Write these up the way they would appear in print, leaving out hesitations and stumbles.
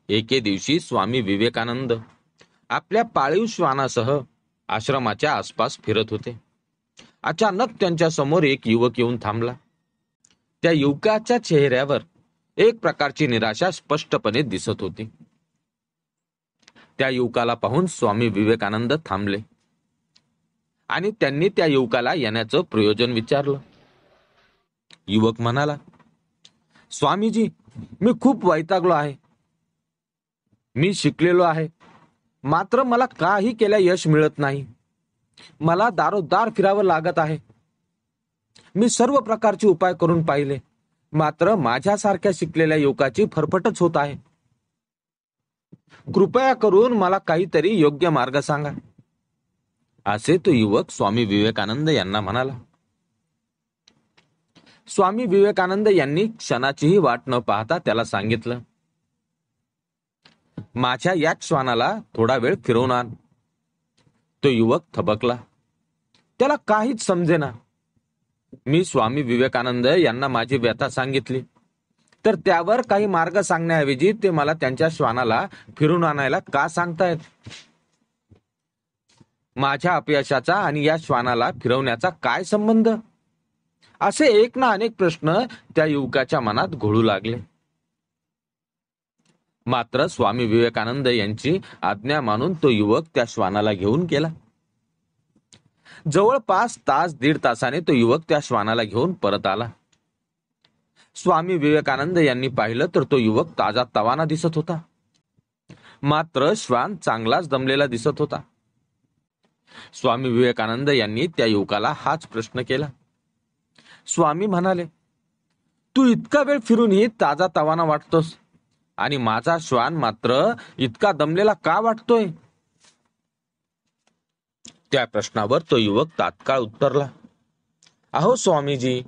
एके दिवशी स्वामी विवेकानंद आपल्या पाळीव श्वानासह आश्रमाच्या आसपास फिरत होते. अचानक त्यांच्या समोर एक युवक येऊन थांबला. त्या युवकाच्या चेहऱ्यावर एक प्रकारची निराशा स्पष्टपणे दिसत होती. त्या युवकाला पाहून स्वामी विवेकानंद थांबले आणि त्यांनी त्या युवकाला येण्याचं प्रयोजन विचारलं. युवक म्हणाला, स्वामीजी, मी खूप वैतागलो आहे. मी शिकलेलो आहे, मात्र मला काही केल्या यश मिळत नाही. मला दारोदार फिरावं लागत आहे. मी सर्व प्रकारचे उपाय करून पाहिले, मात्र माझ्यासारख्या शिकलेल्या युवकाची फरफटच होत आहे. कृपया करून मला काहीतरी योग्य मार्ग सांगा, असे तो युवक स्वामी विवेकानंद यांना म्हणाला. स्वामी विवेकानंद यांनी क्षणाचीही वाट न पाहता त्याला सांगितलं, माझ्या याच श्वानाला थोडा वेळ फिरवून आण. तो युवक थबकला. त्याला काहीच समजेना. मी स्वामी विवेकानंद यांना माझी व्यथा सांगितली, तर त्यावर काही मार्ग सांगण्याऐवजी ते मला त्यांच्या श्वानाला फिरून आणायला का सांगतायत? माझ्या अपयशाचा आणि या श्वानाला फिरवण्याचा काय संबंध? असे एक ना अनेक प्रश्न त्या युवकाच्या मनात घोळू लागले. मात्र स्वामी विवेकानंद यांची आज्ञा मानून तो युवक त्या श्वानाला घेऊन गेला. जवळपास तास दीड तासाने तो युवक त्या श्वानाला घेऊन परत आला. स्वामी विवेकानंद यांनी पाहिलं तर तो युवक ताजा तवाना दिसत होता, मात्र श्वान चांगलाच दमलेला दिसत होता. स्वामी विवेकानंद यांनी त्या युवकाला हाच प्रश्न केला. स्वामी म्हणाले, तू इतका वेळ फिरूनही ताजा तवाना वाटतोस आणि माझा श्वान मात्र इतका दमलेला का वाटतोय? त्या प्रश्नावर तो युवक तात्काळ उत्तरला, अहो स्वामीजी,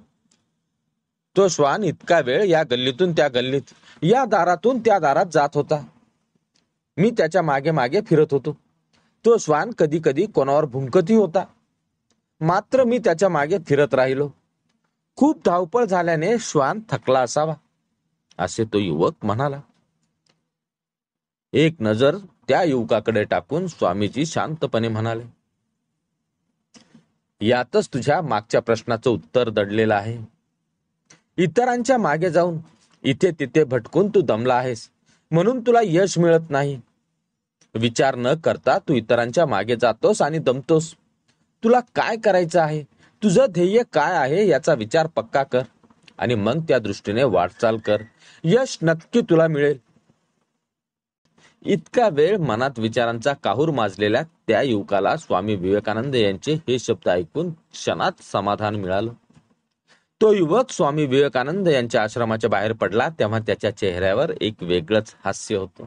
तो श्वान इतका वेळ या गल्लीतून त्या गल्लीत, या दारातून त्या दारात जात होता. मी त्याच्या मागे मागे फिरत होतो. तो श्वान कधी कधी कोणावर भुंकतही होता, मात्र मी त्याच्या मागे फिरत राहिलो. खूप धावपळ झाल्याने श्वान थकला असावा, असे तो युवक म्हणाला. एक नजर त्या युवकाकडे टाकून स्वामीजी शांतपणे म्हणाले, यातच तुझ्या मागच्या प्रश्नाचं उत्तर दडलेलं आहे. इतरांच्या मागे जाऊन इथे तिथे भटकून तू दमला आहेस, म्हणून तुला यश मिळत नाही. विचार न करता तू इतरांच्या मागे जातोस आणि दमतोस. तुला काय करायचं आहे, तुझं ध्येय काय आहे याचा विचार पक्का कर आणि मग त्या दृष्टीने वाटचाल कर. यश नक्की तुला मिळेल. इतका वेळ मनात विचारांचा काहूर माजलेल्या त्या युवकाला स्वामी विवेकानंद यांचे हे शब्द ऐकून क्षणात समाधान मिळालं. तो युवक स्वामी विवेकानंद यांच्या आश्रमाच्या बाहेर पडला तेव्हा त्याच्या चेहऱ्यावर एक वेगळंच हास्य होतं.